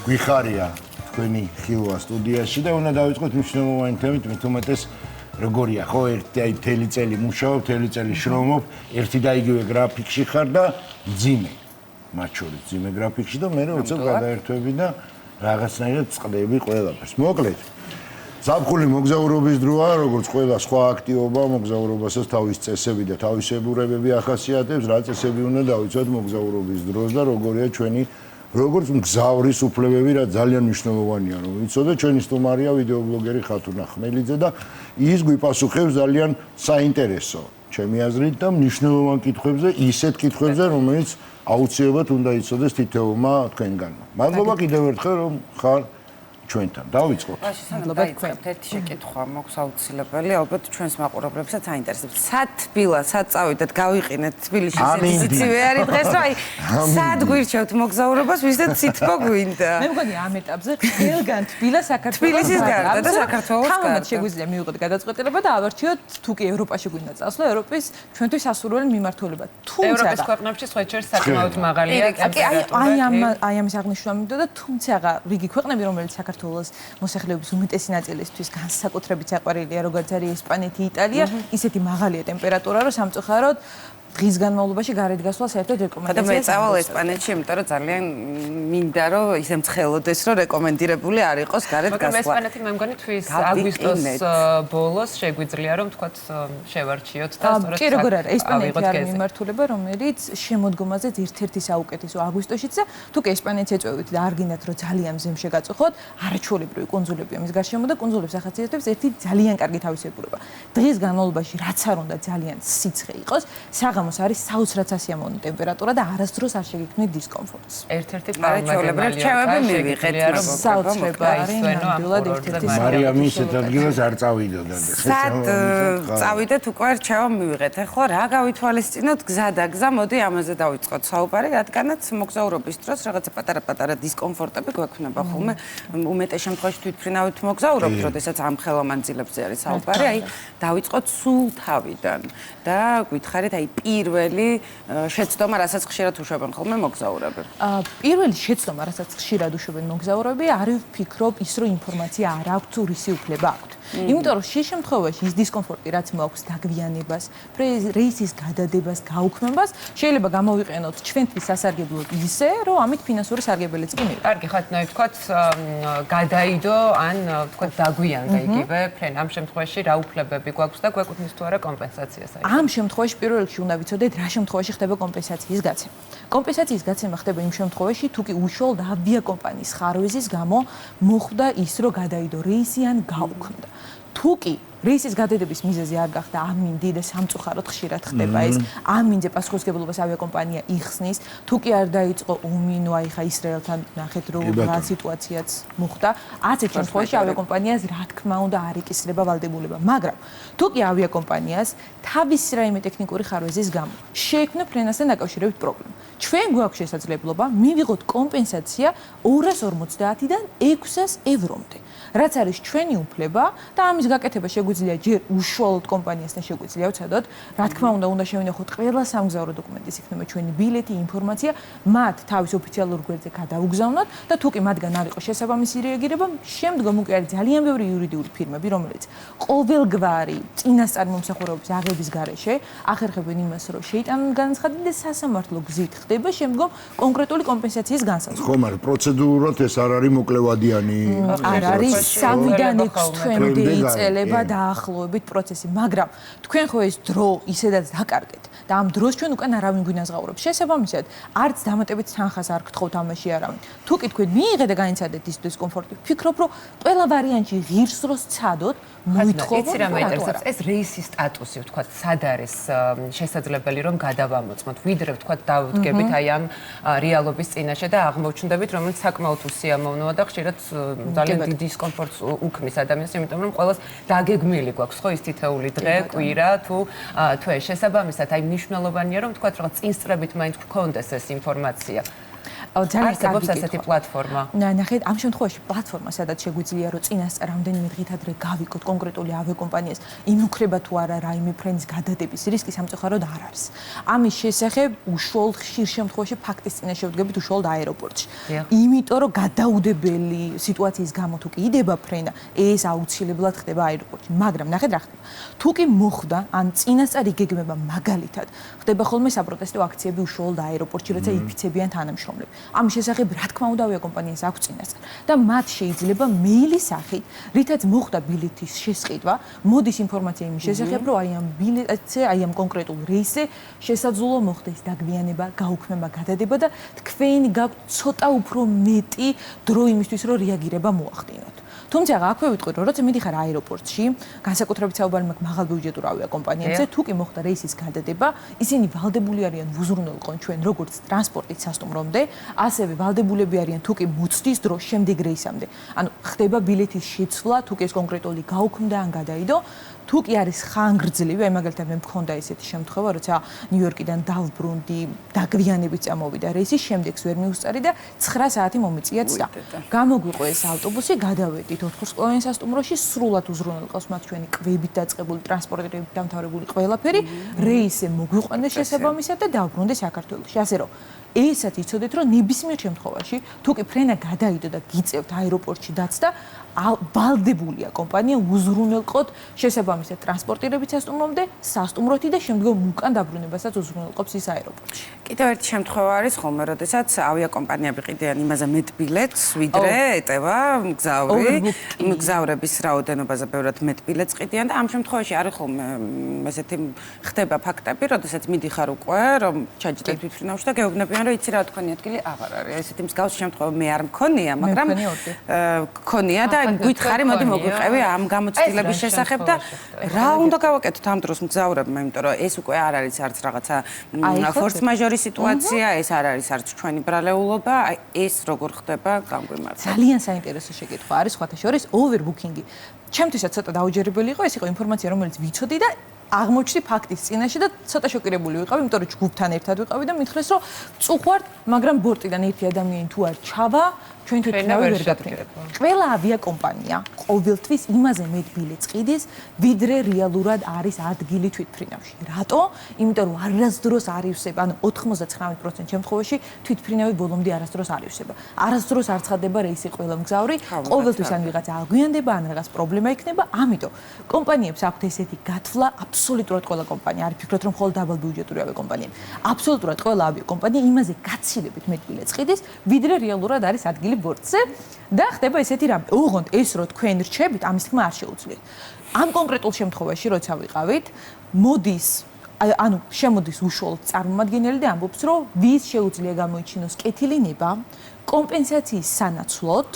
გვიხარია თქვენი ხილვა სტუდიაში და უნდა დავიწყოთ მნიშვნელოვანი თემით, მე თუმეტეს როგორია, ხო, მთელი წელი მუშაობ, მთელი წელი შრომობ, ერთი და იგივე გრაფიკში ხარ და ძიმე. მათ შორის ძიმე გრაფიკში და მე უცებ გადაერთვები და რაღაცნაირად წყდები ყველაფერს. მოკლედ, ზაფხული მოგზაურობის დროა, როგორც ყველა სხვა აქტივობა, მოგზაურობასაც თავის წესები და თავისებურებები ახასიათებს, რა წესები უნდა დავიცვათ მოგზაურობის დროს და როგორია ჩვენი როგორც მგზავრის უფლებები, რა ძალიან მნიშვნელოვანია, რომ ვიცოდეთ, ჩვენი სტუმარია ვიდეობლოგერი ხათუნა ხმელიძე და ის გვიპასუხებს ძალიან საინტერესო, ჩემი აზრით და მნიშვნელოვან კითხვებზე, ისეთ კითხვებზე, რომელიც აუცილებლად უნდა იცოდეს თითოეულმა თქვენგანმა. მადლობა კიდევ ერთხელ, რომ ხარ ჩვენთან. დავიწყოთ. მადლობა თქვენთ. ერთი შეკითხვა მაქვს აუცილებელი, ალბათ ჩვენს მაყურებლებსაც აინტერესებს. სად თბილა, სად წავიდეთ, გავიყინეთ თბილისში სიცივე არის დღეს, რა, სად გვირჩევთ მოგზაურობას, ვისაც სითბო გვინდა. მე მგონი ამ ეტაპზე ყველგან თბილა საქართველოს თბილისის გარდა და საქართველოს გარდა. თავად შეგვიძლია მივიღოთ გადაწყვეტილება და ავარჩიოთ თუ კი ევროპაში გვინდა წასვლა, ევროპის ჩვენთვის სასურველი მიმართულება. თუმცა ევროპის ქვეყნებში სხვაჩერს საკმაოდ მაღალია ტემპერატურა. აი ამის აღნიშვნა მინდოდა და თუმცა რიგი ქვეყნები რომელიც საქართველოს მოსახლეობის უმეტესი ნაწილისთვის განსაკუთრებით საყვარელია, როგორც არის ესპანეთი, იტალია, ისეთი მაღალია ტემპერატურა, რომ სამწუხაროდ დღის განმავლობაში გარეთ გასვლა საერთოდ რეკომენდაციაა. და მე წავალ ესპანეთში, იმიტომ რომ ძალიან მინდა რომ ისე მცხელოდეს, რომ რეკომენდირებული არ იყოს გარეთ გასვლა. მაგრამ ესპანეთი მე მგონი თვის აგვისტოს ბოლოს შეგვიძლია რომ თქვათ შევარჩიოთ და სწორედ კი როგორ არის ესპანეთი არის მიმართულება, რომელიც შემოდგომაზე ერთ-ერთი საუკეთესო აგვისტოშიც და თუ კი ესპანეთს ეწევით და არ გინდათ რომ ძალიან მზემში გაწუხოთ, არაჩვეულებრივი კუნძულებია მის გარშემო და კუნძულებს ახასიათებს ერთი ძალიან კარგი თავისებურება. დღის განმავლობაში რაც არ უნდა ძალიან სიცხე იყოს, საღამოს არის საოცრად სასიამოვნო ტემპერატურა და არასდროს არ შეგექმნით დისკომფორტს. ერთ-ერთი პარალელური რჩევები მივიღეთ, რომ საოცრება არის ნამდვილად ერთ-ერთი მარიამი ისეთ ადგილას არ წავიდოდა. სად წავიდეთ უკვე რჩევა მივიღეთ. ახლა რა გავითვალისწინოთ გზა და გზა, მოდი ამაზე დავიწყოთ საუბარი, რადგანაც მოგზაურობის დროს რაღაცა პატარა-პატარა დისკომფორტები გვექნება ხოლმე. უმეტეს შემთხვევაში თვითმფრინავით მოგზაურობთ, როდესაც ამ ხელამანძილებზე არის საუბარი, აი დავიწყოთ სულ თავიდან და გითხარით აი პირველი შეცდომა, რასაც ხშირად უშვებენ ხოლმე მოგზაურები. პირველი შეცდომა, რასაც ხშირად უშვებენ მოგზაურები, არის ვფიქრობ ის, რომ ინფორმაცია არ აქვს თუ რისი უფლება აქვს. იმიტომ რომ შე შემთხვევაში ის დისკომფორტი, რაც მაქვს დაგვიანებას, რეისის გადადებას, გაუქმებას, შეიძლება გამოვიყენოთ ჩვენთვის სასარგებლოდ ისე, რომ ამით ფინანსური სარგებელიც კი მივიღოთ. კარგი, ხათ ნაირ თქვათ გადაიდო ან თქვათ დაგვიანდა იგივე ფრენ ამ შემთხვევაში რა უფლებები გვაქვს და გვეკუთვნის თუ არა კომპენსაცია საერთოდ. ამ შემთხვევაში პირველ რიგში უნდა ვიცოდეთ რა შემთხვევაში ხდება კომპენსაციის გაცემა. კომპენსაციის გაცემა ხდება იმ შემთხვევაში, თუ კი უშუალოდ ავიაკომპანიის ხარვეზის გამო მოხდა ის, რომ გადაიდო რეისი ან გაუქმდა. თუ კი რეისის გადადების მიზეზი არ გახდა ამინდი და სამწუხაროდ ხშირად ხდება ეს ამინდზე პასუხისმგებლობას ავიაკომპანია იხსნის, თუ კი არ დაიწყო ომი, ნუ აი ხა ისრაელთან ნახეთ რომ რა სიტუაციაც მოხდა, ასეთ შემთხვევაში ავიაკომპანიას რა თქმა უნდა არ იკისრება ვალდებულება, მაგრამ თუ კი авиакомპანიას თავის რაიმე ტექნიკური ხარვეზის გამო შეექმნა ფრენასთან დაკავშირებით პრობლემა. ჩვენ გვაქვს შესაძლებლობა მივიღოთ კომპენსაცია 250-დან 600 ევრომდე. რაც არის ჩვენი უფლება და ამის გაკეთება შეგვიძლია ჯერ უშუალოდ კომპანიასთან შეგვიძლია ვცადოთ. რა თქმა უნდა შევინახოთ ყველა სამგზავრო დოკუმენტის იქნება ჩვენი ბილეთი, ინფორმაცია, მათ თავის ოფიციალურ გვერდზე გადაუგზავნოთ და თუ კი მათგან არ იყოს შესაბამისი რეაგირება, შემდგომ უკვე არის ძალიან ბევრი იურიდიული ფირმები, რომელიც ყოველგვარი წინასწარ მომსახურების აღების გარეშე ახერხებენ იმას, რომ შეიტანონ განაცხადი და სასამართლო გზით ხდება შემდგომ კონკრეტული კომპენსაციის განსაზღვრა. ხომ არის პროცედურულად ეს არ არის მოკლევადიანი? არ არის 3-დან 6 თვემდე იწელება დაახლოებით პროცესი, მაგრამ თქვენ ხო ეს დრო ისედაც დაკარგეთ და ამ დროს ჩვენ უკან არავინ გვინაზღაურებს. შესაბამისად, არც დამატებით თანხას არ გთხოვთ ამაში არავინ. თუ კი თქვენ მიიღეთ და განიცადეთ ის დისკომფორტი, ვფიქრობ, რომ ყველა ვარიანტში ღირს დროს ცადოთ, მოითხოვოთ. იცი რა მაინტერესებს, ეს რეისის სტატუსი, ვთქვათ, სად არის შესაძლებელი რომ გადავამოწმოთ, ვიდრე ვთქვათ დავდგებით აი ამ რეალობის წინაშე და აღმოჩნდებით, რომელიც საკმაოდ უსიამოვნოა და ხშირად ძალიან დიდ დისკომფორტს უქმნის ადამიანს, იმიტომ რომ ყველას დაგეგმილი გვაქვს ხო ის თითეული დღე, კვირა თუ თვე. შესაბამისად, აი მნიშვნელოვანია რომ ვთქვათ რაღაც წინსწრებით მაინც გქონდეს ეს ინფორმაცია. ძალიან არსებობს კარგი ასეთი კითხვა. პლატფორმა. ნახეთ, ამ შემთხვევაში პლატფორმა, სადაც შეგვიძლია რომ წინასწარ რამდენიმე დღით ადრე გავიკოთ კონკრეტული ავიაკომპანიას, იმუქრება თუ არა რაიმე ფრენის გადადების რისკი სამწუხაროდ არ არის. ამის შესახებ უშუალოდ ხშირ შემთხვევაში ფაქტის წინაშე ვდგებით უშუალოდ აეროპორტში. იმიტომ რომ გადაუდებელი სიტუაციის გამო თუ კი იდება ფრენა, ეს აუცილებლად ხდება აეროპორტში. მაგრამ ნახეთ რა ხდება. თუ კი მოხდა, ან წინასწარ იგეგმება მაგალითად, ხდება ხოლმე საპროტესტო აქციები უშუალოდ აეროპორტში, როცა იფიცებიან თანამშრომლები. ამის შესახებ რა თქმა უნდა ავიაკომპანიას აქვს წინასწარ და მათ შეიძლება მეილის სახით, რითაც მოხდა ბილეთის შესყიდვა, მოდის ინფორმაცია იმის შესახებ, რომ აი ამ ბილეთზე, აი ამ კონკრეტულ რეისზე შესაძლოა მოხდეს დაგვიანება, გაუქმება გადადება და თქვენ გაქვთ ცოტა უფრო მეტი დრო იმისთვის, რომ რეაგირება მოახდინოთ. თუმცა აქვე ვიტყვი, რომ როცა მიდიხარ აეროპორტში, განსაკუთრებით საუბარი მაქვს მაღალ ბიუჯეტურ ავიაკომპანიებზე, თუ კი მოხდა რეისის გადადება, ისინი ვალდებული არიან უზრუნველყონ ჩვენ როგორც ტრანსპორტით სასტუმრომდე, ასევე ვალდებულები არიან თუ კი მოცდის დრო შემდეგ რეისამდე. ანუ ხდება ბილეთის შეცვლა, თუ კი ეს კონკრეტული გაუქმდა ან გადაიდო, თუ კი არის ხანგრძლივი, აი მაგალითად მე მქონდა ესეთი შემთხვევა, როცა ნიუ-იორკიდან დავბრუნდი, დაგვიანებით წამოვიდა რეისი, შემდეგს ვერ მიუსწარი და 9 საათი მომიწია ცდა. გამოგვიყო ეს ავტობუსი, გადავედით 4-სკოლიან სასტუმროში, სრულად უზრუნველყავს მათ ჩვენი კვებით დაწყებული ტრანსპორტირებით დამთავრებული ყველაფერი, რეისი მოგვიყვანეს შესაბამისად და დავბრუნდი საქართველოში. ასე რომ ესაც იცოდეთ, რომ ნებისმიერ შემთხვევაში, თუ კი ფრენა გადაიდო და გიწევთ აეროპორტში დაცდა, ვალდებულია კომპანია უზრუნველყოთ შესაბამისად ტრანსპორტირებით სასტუმრომდე, სასტუმროთი და შემდგომ უკან დაბრუნებასაც უზრუნველყოფს ის აეროპორტში. კიდევ ერთი შემთხვევა არის ხოლმე, როდესაც ავიაკომპანიები ყიდიან იმაზე მეტ ბილეთს, ვიდრე ეტევა მგზავრების რაოდენობაზე ბევრად მეტ ბილეთს ყიდიან და ამ შემთხვევაში არის ხოლმე ესეთი ხდება ფაქტები, როდესაც მიდიხარ უკვე, რომ ჩაჯდეთ თვითმფრინავში და გეუბნებიან, რომ იცი რა თქვენი ადგილი აღარ არის. ესეთი მსგავსი შემთხვევა მე არ მქონია, მაგრამ მქონია და გითხარი, მოდი მოგვიყევი ამ გამოცდილების შესახებ და რა უნდა გავაკეთოთ ამ დროს მგზავრებმა, იმიტომ რომ ეს უკვე არ არის არც რაღაცა ფორს მაჟორი სიტუაცია, ეს არ არის არც ჩვენი ბრალეულობა, ეს როგორ ხდება გამგვიმართა. ძალიან საინტერესო შეკითხვა არის სხვათა შორის ოვერბუკინგი. ჩემთვისაც ცოტა დაუჯერებელი იყო, ეს იყო ინფორმაცია, რომელიც ვიცოდი და აღმოჩნდი ფაქტის წინაშე და ცოტა შოკირებული ვიყავი, იმიტომ რომ ჯგუფთან ერთად ვიყავი და მითხრეს, რომ წუხვართ, მაგრამ ბორტიდან ერთი ადამიანი თუ არ ჩავა, ჩვენ თვითმფრინავი ვერ გაფრინდებით. ყველა ავიაკომპანია ყოველთვის იმაზე მეტ ბილეთს ყიდის, ვიდრე რეალურად არის ადგილი თვითმფრინავში. რატო? იმიტომ რომ არასდროს არ ივსება, ანუ 99% შემთხვევაში თვითმფრინავი ბოლომდე არასდროს არ ივსება. არასდროს არ ცხადდება რეისი ყველა მგზავრი, ყოველთვის ან ვიღაცა აგვიანდება, ან რაღაც პრობლემა იქნება, ამიტომ კომპანიებს აქვთ ესეთი გათვლა, აბსოლუტურად ყველა კომპანია, არ ფიქრობთ რომ მხოლოდ დაბალ ბიუჯეტური ავიაკომპანიები. აბსოლუტურად ყველა ავიაკომპანია იმაზე გაცილებით მეტ ბილეთს ყიდის, ვიდრე რეალურად არის ადგილი ბორტზე და ხდება ესეთი რამე. ოღონდ ეს რო თქვენ რჩებით, ამის თქმა არ შეუძლიათ. ამ კონკრეტულ შემთხვევაში, როცა ვიყავით, მოდის ანუ შემოდის უშუალოდ წარმომადგენელი და ამბობს, რომ ვის შეუძლია გამოიჩინოს კეთილი ნება, კომპენსაციის სანაცვლოდ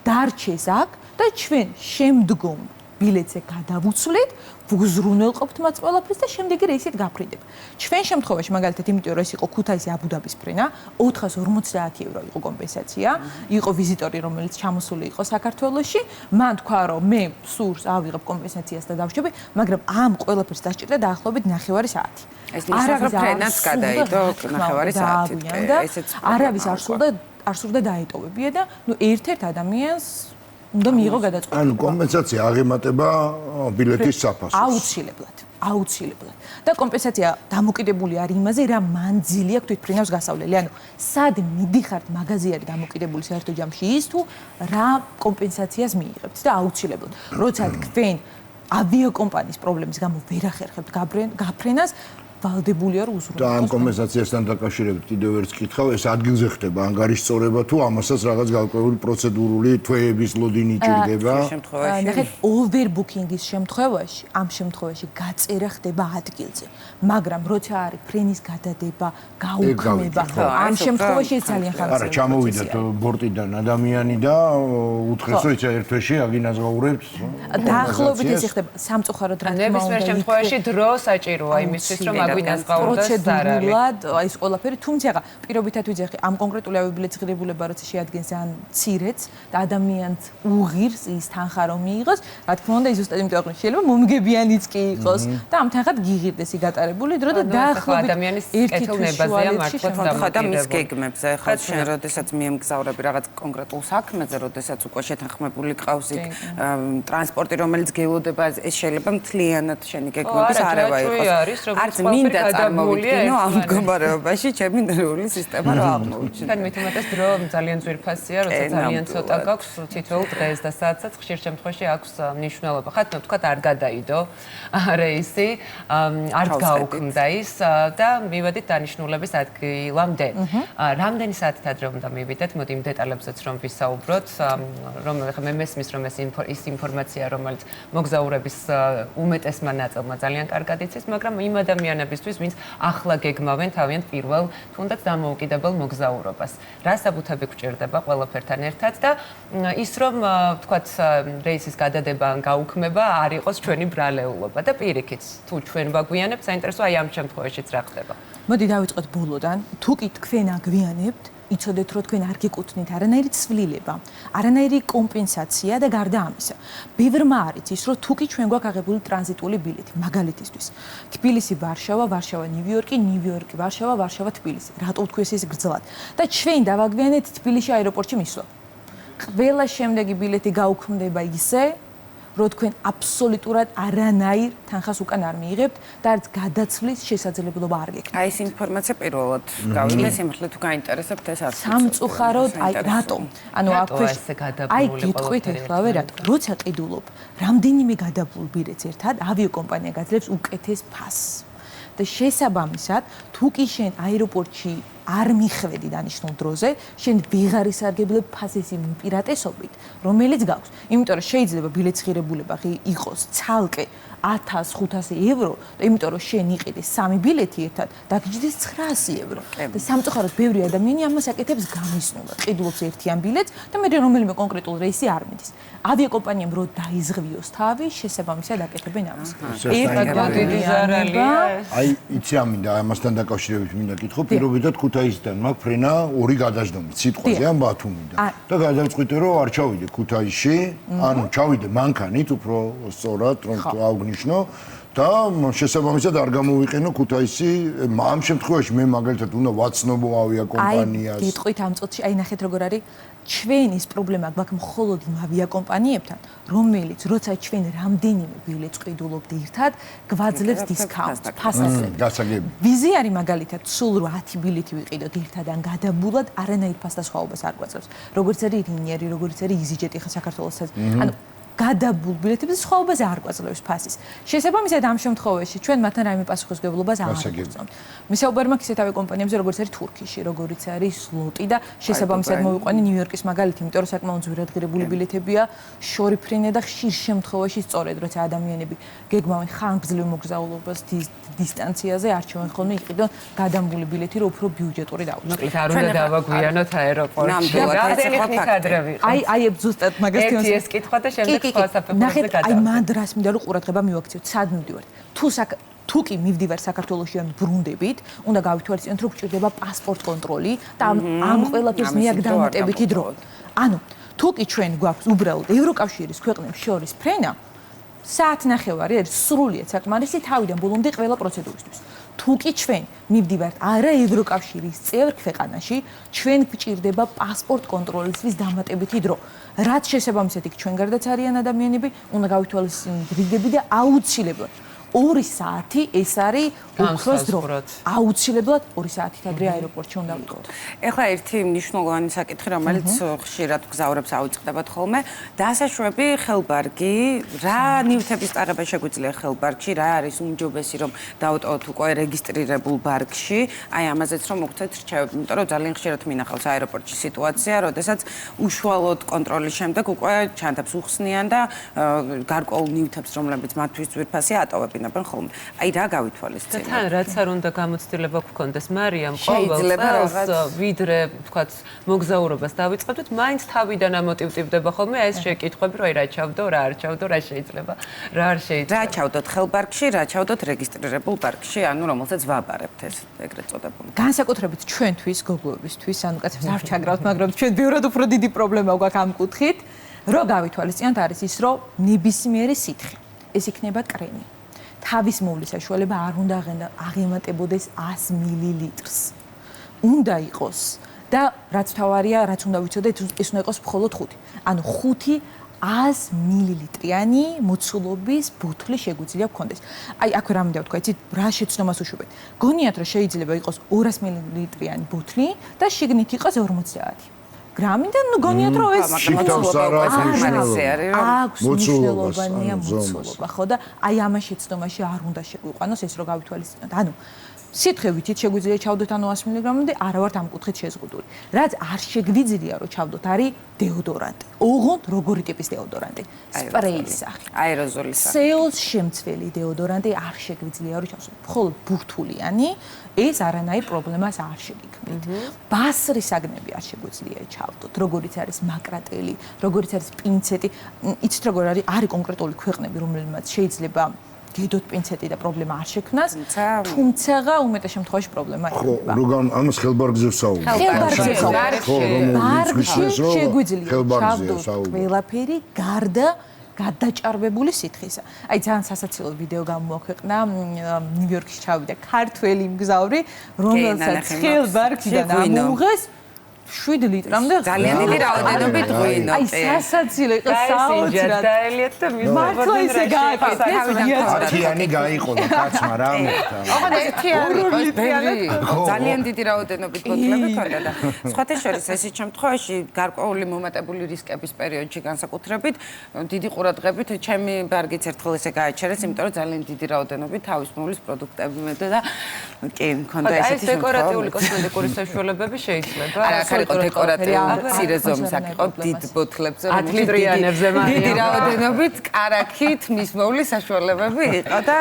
დარჩეს აქ და ჩვენ შემდგომ ბილეთზე გადავუცვლით, ვუზრუნველყოფთ მათ ყველაფერს და შემდეგი რეისით გაფრინდებ. ჩვენ შემთხვევაში მაგალითად, იმიტომ რომ ეს იყო ქუთაისი აბუდაბის ფრენა, 450 евро იყო კომპენსაცია, იყო ვიზიტორი, რომელიც ჩამოსული იყო საქართველოში, მან თქვა, რომ მე სურს ავიღებ კომპენსაციას და დავშვები, მაგრამ ამ ყველაფერს დასჭირდა დაახლოებით 9 საათი. ეს ნიშნავს, რომ ფრენაც გადაიდო 9 საათით. ესეც არავის არ სურდა დაეტოვებია და ნუ ერთ-ერთ ადამიანს უნდა მიიღო გადაწყვეტილება. ანუ კომპენსაცია აღემატება ბილეთის საფასურს. აუცილებლად. და კომპენსაცია დამოკიდებული არის იმაზე, რა მანძილი აქვს თვითმფრინავს გასავლელი. ანუ სად მიდიხართ მაღაზია არის დამოკიდებული საერთო ჯამში ის თუ რა კომპენსაციას მიიღებთ და აუცილებლად. როცა თქვენ ავიაკომპანიის პრობლემის გამო ვერ ახერხებთ გაფრენას, ვალდებულია რომ უზრუნველყოს. და ამ კომპენსაციასთან დაკავშირებით კიდევ ერთ კითხავ, ეს ადგილზე ხდება ანგარიშწორება თუ ამასაც რაღაც გარკვეული პროცედურული თვეების ლოდინი ჭირდება? ნახეთ, ოვერბუკინგის შემთხვევაში, ამ შემთხვევაში გაწერა ხდება ადგილზე. მაგრამ როცა არის ფრენის გადადება, გაუქმება, ამ შემთხვევაში ეს ძალიან ხანგრძლივია. არა, ჩამოვიდათ ბორტიდან ადამიანი და უთხრეს, რომ ერთ თვეში აგინაზღაურებთ. დაახლოებით ეს ხდება სამწუხაროდ რა თქმა უნდა. ნებისმიერ შემთხვევაში დრო საჭიროა იმისთვის, რომ პროცედურულად ეს ყველაფერი, თუმცა პირობითად ვიძახი ამ კონკრეტული ავიაბილეთის ღირებულება როცა შეადგენს ძალიან მცირეც და ადამიანს უღირს ის თანხა რომ მიიღოს, რა თქმა უნდა, ზუსტად იმიტომ აღნიშნე, შეიძლება მომგებიანიც კი იყოს და ამ თანხად გიღირდეს ის გატარებული დრო და დაახლოებით ადამიანის კეთილნებაზეა მართლაც და მის გეგმებზე ხა შენ როდესაც მიემგზავრები რაღაც კონკრეტულ საქმეზე, როდესაც უკვე შეთანხმებული ყავს იქ ტრანსპორტი, რომელიც გეულდება, ეს შეიძლება მთლიანად შენი გეგმების არავა იყოს. არც მინდა წარმოვიდგინო ამ მდგომარეობაში ჩემი ნერვული სისტემა რა აღმოჩნდა. თან მით უმეტეს დრო ძალიან ძვირფასია, როცა ძალიან ცოტა გაქვს თითოეულ დღეს და საათსაც ხშირ შემთხვევაში აქვს მნიშვნელობა. ხათ თქვათ არ გადაიდო რეისი, არ გაუქმდა ის და მივედით დანიშნულების ადგილამდე. რამდენი საათით ადრე უნდა მივიდეთ? მოდი იმ დეტალებზეც რომ ვისაუბროთ, რომ მე მესმის რომ ის ინფორმაცია, რომელიც მოგზაურების უმეტესმა ნაწილმა ძალიან კარგად იცის, მაგრამ იმ ადამიანებისთვის, ვინც ახლა გეგმავენ თავიანთ პირველ, თუნდაც დამოუკიდებელ მოგზაურობას. რა საბუთები გვჭირდება ყველაფერთან ერთად და ის რომ თქვათ რეისის გადადება ან გაუქმება არ იყოს ჩვენი ბრალეულობა და პირიქით, თუ ჩვენ ვაგვიანებთ, საინტერესოა აი ამ შემთხვევაშიც რა ხდება. მოდი დავიწყოთ ბოლოდან. თუ კი თქვენ აგვიანებთ, იცოდეთ რომ თქვენ არ გეკუთვნით არანაირი ცვლილება, არანაირი კომპენსაცია და გარდა ამისა, ბევრმა არ იცის რომ თუ კი ჩვენ გვაქვს აღებული ტრანზიტული ბილეთი, მაგალითისთვის, თბილისი ვარშავა, ვარშავა ნიუ-იორკი, ნიუ-იორკი ვარშავა, ვარშავა თბილისი. რატო ვთქვი ეს გრძელად? და ჩვენ დავაგვიანეთ თბილისში აეროპორტში მისვლა. ყველა შემდეგი ბილეთი გაუქმდება ისე რომ თქვენ აბსოლუტურად არანაირ თანხას უკან არ მიიღებთ და არც გადაცვლის შესაძლებლობა არ გექნებთ. აი ეს ინფორმაცია პირველად გავიგე, სიმართლე თუ გაინტერესებთ ეს არის. სამწუხაროდ, აი რატომ? ანუ აქვეშ აი გიტყვით ეხლავე რატომ? როცა ყიდულობ, რამდენიმე გადაბულ ბილეთს ერთად ავიაკომპანია გაძლევს უკეთეს ფასს. და შესაბამისად, თუ კი შენ აეროპორტში არ მიხვედი დანიშნულ დროზე, შენ ვეღარ ისარგებლებ ფასის იმ უპირატესობით, რომელიც გაქვს. იმიტომ რომ შეიძლება ბილეთის ღირებულება იყოს ცალკე 1500 ევრო, და იმიტომ რომ შენ იყიდე 3 ბილეთი ერთად, დაგიჯდეს 900 ევრო. და სამწუხაროდ ბევრი ადამიანი ამას აკეთებს გამისნულად. ყიდულობს ერთიან ბილეთს და მე რომელიმე კონკრეტულ რეისი არ მიდის. ავიაკომპანიამ რო დაიზღვიოს თავი, შესაბამისად აკეთებენ ამას. დიდი ზარალია. აი, იცი ამინდა ამასთან დაკავშირებით მინდა კითხო, პირობითად ქუთაისიდან მაქვს ფრენა 2 გადაждომით სიტყვაზე ან ბათუმიდან. და გადავწყვიტე რომ არ ჩავიდე ქუთაისში, ანუ ჩავიდე მანქანით, უფრო სწორად, რომ აღვნიშნო და შესაბამისად არ გამოვიყენო ქუთაისი. ამ შემთხვევაში მე მაგალითად უნდა ვაცნობო ავიაკომპანიას. აი, გეტყვით ამ წუთში, აი ნახეთ როგორ არის. ჩვენ ის პრობლემა გვაქვს მხოლოდ იმ ავიაკომპანიებთან, რომელიც როცა ჩვენ რამდენიმე ბილეთს ყიდულობთ ერთად, გვაძლევს დისკაუნტს, ფასაზე. გასაგები. ვიზი არის მაგალითად, სულ 10 ბილეთი ვიყიდოთ ერთად ან გადაბულად, არანაირ ფასთან სხვაობას არ გვაძლევს. როგორც არის რინიერი, როგორც არის EasyJet ხა საქართველოსაც. ანუ გადაბულ ბილეთებზე სხვაობაზე არ გვაძლევს ფასის. შესაბამისად ამ შემთხვევაში ჩვენ მათთან რაიმე პასუხისმგებლობას არ აღვწევთ. მისაუბრე მაქვს ისეთ ავიაკომპანიებზე, როგორც არის თურქიში, როგორც არის სლოტი და შესაბამისად მოვიყვანე ნიუ-იორკის მაგალითი, იმიტომ რომ საკმაოდ ძვირადღირებული ბილეთებია, შორიფრენია და ხშირ შემთხვევაში სწორედ როცა ადამიანები გეგმავენ ხანგრძლივ მოგზაურობას დისტანციაზე, არჩევენ ხოლმე იყიდონ გადამული ბილეთი, რომ უფრო ბიუჯეტური დაუჭიროთ. არ უნდა დავაგვიანოთ აეროპორტში. რამდენი ხნით ადრე ვიყავ. აი ზუსტად მაგას ერთი ეს კითხვა და შემდეგ ნახეთ, აი მან დრას მინდა რომ ყურადღება მივაქციოთ, სად მივდივართ. თუ კი მივდივარ საქართველოში ან ბრუნდებით, უნდა გავითვალისწინოთ, რომ გჭირდება პასპორტ კონტროლი და ამ ყველაფერს მიაქვს დამატებითი დრო. ანუ თუ კი ჩვენ გვაქვს უბრალოდ ევროკავშირის ქვეყნებს შორის ფრენა, საათნახევარი არის სრულიად საკმარისი თავიდან ბოლომდე ყველა პროცედურისთვის. თუ კი ჩვენ მივდივართ არა ევროკავშირის წევრ ქვეყანაში, ჩვენ გვჭირდება პასპორტ კონტროლისთვის დამატებითი დრო. რაც შესაბამისად იქ ჩვენ გარდაც არიან ადამიანები, უნდა გავითვალისწინოთ რიგები და აუცილებლად 2 საათი ეს არის უქროს დრო. აუცილებლად 2 საათით ადრე აეროპორტში უნდა ვიყოთ. ეხლა ერთი მნიშვნელოვანი საკითხი, რომელიც ხშირად გზაურებს ავიწყდებათ ხოლმე, დასაშვები ხელბარგი, რა ნივთების წაღება შეგვიძლია ხელბარგში, რა არის უმჯობესი რომ დავუტოვოთ უკვე რეგისტრირებულ ბარგში, აი ამაზეც რომ მოგცეთ რჩევები, იმიტომ რომ ძალიან ხშირად მინახავს აეროპორტში სიტუაცია, როდესაც უშუალოდ კონტროლის შემდეგ უკვე ჩანთებს უხსნიან და გარკვეულ ნივთებს, რომლებიც მათთვის ძვირფასია, ატოვებენ. იყინებენ ხოლმე. აი რა გავითვალისწინოთ? თან რაც არ უნდა გამოცდილება გქონდეს მარიამ შეიძლება ყოველს რაღაც- ვიდრე თქვათ მოგზაურობას დავიწყებდით, მაინც თავიდან ამოტივტივდება ხოლმე ეს შეკითხვები, რომ აი რა ჩავდო, რა არ ჩავდო, რა შეიძლება, რა არ შეიძლება. რა ჩავდოთ ხელბარკში, რა ჩავდოთ რეგისტრირებულ ბარკში, ანუ რომელსაც ვაბარებთ ეს ეგრეთ წოდებულ. განსაკუთრებით ჩვენთვის, გოგოებისთვის, ანუ კაცებს არ ჩაგრავთ, მაგრამ ჩვენ ბევრად უფრო დიდი პრობლემა გვაქვს ამ კუთხით, რომ გავითვალისწინოთ არის ის, რომ ნებისმიერი სითხე, ეს იქნება კრემი. თავის მოვლის საშუალება არ უნდა აღემატებოდეს 100 მილilitrს. უნდა იყოს და რაც თავარია, რაც უნდა ვიცოდეთ, ეს უნდა იყოს მხოლოდ 5. ანუ 5 100 მილilitrიანი მოცულობის ბოთლი შეგვიძლია გქონდეს. აი, აქვე რა მინდა ვთქვა, იცით, რა შეცდომას უშვებთ. გონიათ, რომ შეიძლება იყოს 200 მილilitrიანი ბოთლი და შიგნით იყოს 50 გრამი და ნუ გონიათ, რომ ეს შიგნით არის აქვს მნიშვნელოვანია ზომას. მოცულობა, ხო და აი ამას შეცდომაში არ უნდა შეგვიყვანოს ეს რო გავითვალისწინოთ. ანუ სითხე ვითით შეგვიძლია ჩავდოთ ანუ 100 მილიგრამამდე, არა ვართ ამ კუთხით შეზღუდული. რაც არ შეგვიძლია რომ ჩავდოთ არის დეოდორანტი. ოღონდ როგორი ტიპის დეოდორანტი? სპრეის სახით. აეროზოლის სახით. სეულს შემცველი დეოდორანტი არ შეგვიძლია რომ ჩავსვათ. მხოლოდ ბურთულიანი ეს არანაირ პრობლემას არ შეგიქმნით. ბასრის საგნები არ შეგვიძლია ჩავდოთ, როგორიც არის მაკრატელი, როგორიც არის პინცეტი. იცით როგორ არის კონკრეტული ქვეყნები, რომელმაც შეიძლება გედოთ პინცეტი და პრობლემა არ შექმნას, თუმცა უმეტეს შემთხვევაში პრობლემა იქნება. ხო, ამას ხელბარგზე ვსაუბრობ. ხელბარგზე ხო, რომელიც შეგვიძლია ხელბარგზეა ჩავდოთ საუბარი. ყველაფერი გარდა გადაჭარბებული სითხისა. აი ძალიან სასაცილო ვიდეო გამოაქვეყნა ნიუ-იორკში ჩავიდა ქართველი მგზავრი, რომელსაც ხელბარგიდან ამოუღეს 7 ლიტრამდე ძალიან დიდი რაოდენობით ღვინო. აი სასაცილო იყო საოცრად. დაელიათ და მართლა ისე გააკეთეს. ათიანი გაიყოლა კაცმა რა მოხდა. ოღონდ ერთი ძალიან დიდი რაოდენობით ბოთლები ქონდა და სხვათა შორის ესეთ შემთხვევაში გარკვეული მომატებული რისკების პერიოდში განსაკუთრებით დიდი ყურადღებით ჩემი ბარგიც ერთხელ ესე გააჩერეს, იმიტომ რომ ძალიან დიდი რაოდენობით თავის მოვლის პროდუქტები მეთქე და კი მქონდა ესეთი შემთხვევა. ეს დეკორატიული კოსმეტიკური საშუალებები შეიძლება. იყო დეკორატიული მცირე ზომის, აქ იყო დიდ ბოთლებზე, 10 ლიტრიანებზე მარია. დიდი რაოდენობით კარაქით მის მოვლის საშუალებები იყო და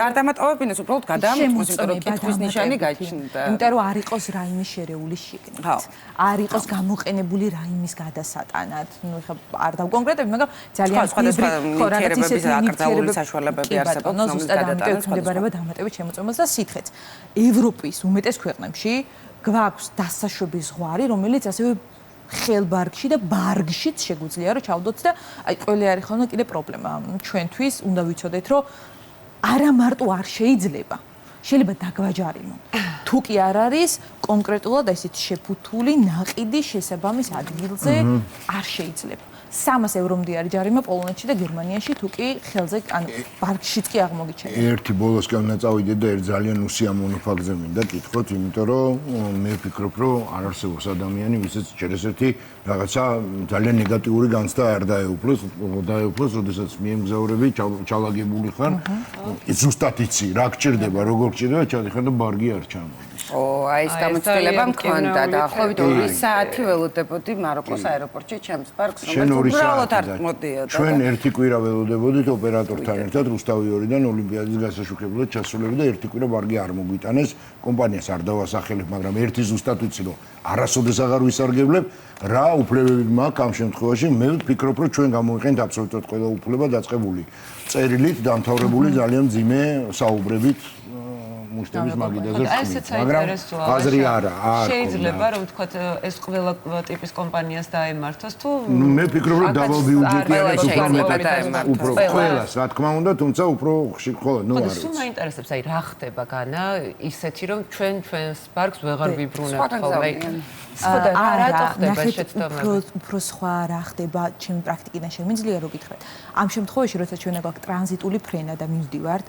არ დამატოვებინეს, უბრალოდ გადაამოწმეს, იმიტომ რომ კითხვის ნიშანი გაჩნდა. იმიტომ რომ არ იყოს რაიმე შერეული შიგნით. არ იყოს გამოყენებული რაიმის გადასატანად. ნუ ხა არ დავკონკრეტები, მაგრამ ძალიან სხვადასხვა ნივთიერებების აკრძალული საშუალებები არსებობს, ნუ ზუსტად ამიტომ ექვემდებარება დამატებით შემოწმებას და სითხეც. ევროპის უმეტეს ქვეყნებში გვაქვს დასაშვების ზღვარი, რომელიც ასევე ხელბარგში და ბარგშიც შეგვიძლია რომ ჩავდოთ და აი ყველე არის ხოლმე კიდე პრობლემა. ჩვენთვის უნდა ვიცოდეთ, რომ არა მარტო არ შეიძლება, შეიძლება დაგვაჯარიმონ. თუ კი არ არის კონკრეტულად ესეთი შეფუთული ნაყიდი შესაბამის ადგილზე არ შეიძლება. 300 ევრომდე არის ჯარიმა პოლონეთში და გერმანიაში, თუ კი ხელზე, ანუ ბარგშიც კი აღმოგიჩენთ. ერთი ბოლოსკენ უნდა წავიდეთ და ერთ ძალიან უსიამოვნო ფაქტზე მინდა კითხოთ, იმიტომ რომ მე ვფიქრობ, რომ არ არსებობს ადამიანი, ვისაც ჯერესერთი რაღაცა ძალიან ნეგატიური განცდა არ დაეუფლოს, როდესაც მიემგზავრები, ჩალაგებული ხარ, ზუსტად იცი, რა გჭირდება, როგორ გჭირდება, ჩადიხარ და ბარგი არ ჩამოდის. აი ეს გამოცდილება მქონდა და ახლობით 2 საათი ველოდებოდი მაროკოს აეროპორტში ჩემს ბარგს, რომელიც უბრალოდ არ მოდიოდა. ჩვენ ერთი კვირა ველოდებოდით ოპერატორთან ერთად რუსთავი 2-დან ოლიმპიადის გასაშუქებლად ჩასულები და ერთი კვირა ბარგი არ მოგვიტანეს. კომპანიას არ დავასახელებ, მაგრამ ერთი ზუსტად ვიცი, რომ არასოდეს აღარ ვისარგებლებ, რა უფლებები მაქვს ამ შემთხვევაში. მე ვფიქრობ, რომ ჩვენ გამოვიყენთ აბსოლუტურად ყველა უფლება დაწყებული წერილით, დამთავრებული ძალიან მძიმე საუბრებით. მუშტების მაგიდაზე მაგრამ აზრი არა შეიძლება რომ ვთქვათ ეს ყველა ტიპის კომპანიას დაემართოს თუ მე ვფიქრობ რომ დაბალბიუჯეტიანებს უფრო მეტად უფრო ყველას რა თქმა უნდა თუმცა უფრო ხშირ ხოლმე ნუ არის სულ მაინტერესებს აი რა ხდება განა ისეთი რომ ჩვენს ბარგს ვეღარ ვიბრუნებთ ხოლმე სხვა რატო ხდება შეცდომები უფრო სხვა რა ხდება ჩემი პრაქტიკიდან შემიძლია რომ გითხრათ ამ შემთხვევაში როცა ჩვენ გვაქვს ტრანზიტული ფრენა და მივდივართ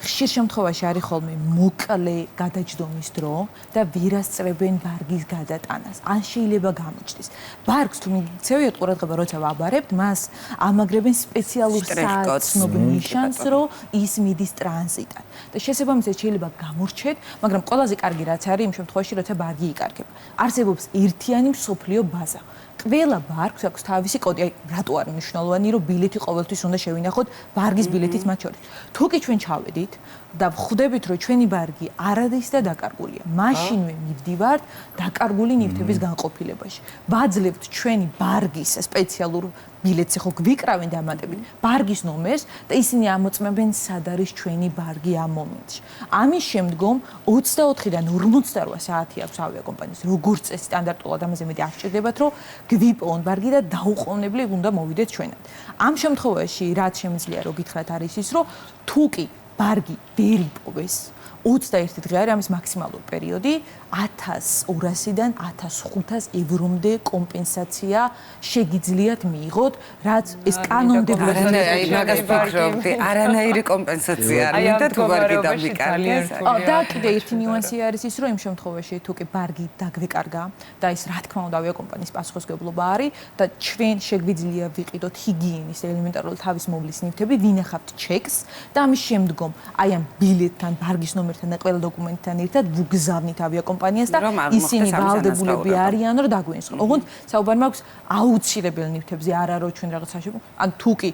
ხშირ შემთხვევაში არის ხოლმე მოკლე გადაჯდომის დრო და ვირასწრებენ ბარგის გადატანას. ან შეიძლება გამოჩნდეს. ბარგს თუ მიგცევიათ ყურადღება, როცა ვაბარებთ, მას ამაგრებენ სპეციალურ საცნობ ნიშანს, რომ ის მიდის ტრანზიტად. და შესაბამისად შეიძლება გამორჩეთ, მაგრამ ყველაზე კარგი რაც არის იმ შემთხვევაში, როცა ბარგი იკარგება. არსებობს ერთიანი მსოფლიო ბაზა. ყველა ბარგს აქვს თავისი კოდი. აი, რატო არის მნიშვნელოვანი, რომ ბილეთი ყოველთვის უნდა შევინახოთ ბარგის ბილეთით მათ შორის. თუ კი ჩვენ ჩავედით და ვხვდებით, რომ ჩვენი ბარგი არადის და დაკარგულია, მაშინვე მივდივართ დაკარგული ნივთების განყოფილებაში. ვაძლევთ ჩვენი ბარგის სპეციალურ ბილეთს ხო გვიკრავენ დამატებით ბარგის ნომერს და ისინი ამოწმებენ სად არის ჩვენი ბარგი ამ მომენტში. ამის შემდგომ 24-დან 48 საათი აქვს ავიაკომპანიას როგორც წესი სტანდარტულად ამაზე მეტი არ სჭირდებათ რომ გვიპოვონ ბარგი და დაუყოვნებლივ უნდა მოვიდეთ ჩვენად. ამ შემთხვევაში რაც შემიძლია რომ გითხრათ არის ის რომ თუ კი ბარგი ვერ იპოვეს 21 დღე არის ამის მაქსიმალური პერიოდი 1200-დან 1500 ევრომდე კომპენსაცია შეგიძლიათ მიიღოთ, რაც ეს კანონმდებლობა აი მაგას ფიქრობდი, არანაირი კომპენსაცია არ მინდა თუ ბარგი დამიკარგეს. და კიდე ერთი ნიუანსი არის ის, რომ იმ შემთხვევაში თუ კი ბარგი დაგვეკარგა და ის რა თქმა უნდა ავიაკომპანიის პასუხისმგებლობა არის და ჩვენ შეგვიძლია ვიყიდოთ ჰიგიენის ელემენტარული თავის მოვლის ნივთები, ვინახავთ ჩეკს და ამის შემდგომ აი ამ ბილეთთან, ბარგის ნომერთან და ყველა დოკუმენტთან ერთად ვუგზავნით ავიაკომპანიას და ისინი ვალდებულები არიან რომ დაგვიენსხონ. ოღონდ საუბარი მაქვს აუცილებელ ნივთებზე, არა რომ ჩვენ რაღაც საშუალო, ან თუ კი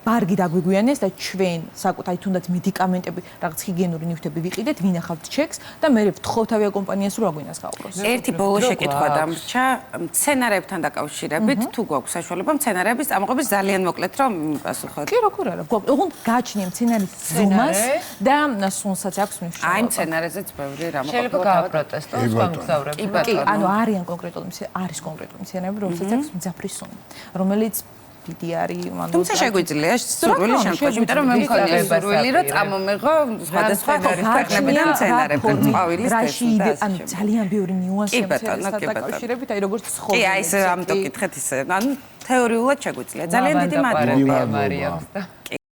ბარგი დაგვიგვიანეს და ჩვენ საკუთარი თუნდაც მედიკამენტები, რაღაც ჰიგიენური ნივთები ვიყიდეთ, ვინახავთ ჩეკს და მე ვთხოვთ ავიაკომპანიას რომ აგვინას გაუყროს. ერთი ბოლო შეკითხვა დამრჩა, მცენარეებთან დაკავშირებით, თუ გვაქვს საშუალება მცენარეების წამოყების ძალიან მოკლედ რომ მიპასუხოთ. კი, როგორ არა, გვაქვს. ოღონდ გააჩნია მცენარის ზომას და სუნსაც აქვს მნიშვნელობა. აი მცენარეზეც ბევრი რამ შეიძლება გააპროტესტოს გამგზავრები. კი, ანუ არის კონკრეტული მცენარეები, რომელსაც აქვს მძაფრი სუნი, რომელიც დიდი არის, ანუ თუმცა შეგვიძლია სურვილი შემთხვევაში, იმიტომ რომ მე მქონია სურვილი, რომ წამომეღო სხვადასხვა ქვეყნებიდან მცენარეები, ყვავილის თესლი. ანუ ძალიან ბევრი ნიუანსი მცენარესთან დაკავშირებით, აი როგორც ცხოვრება. კი, აი ესე ამიტომ კითხეთ ისე, ანუ თეორიულად შეგვიძლია. ძალიან დიდი მადლობა. მარიამს და კი.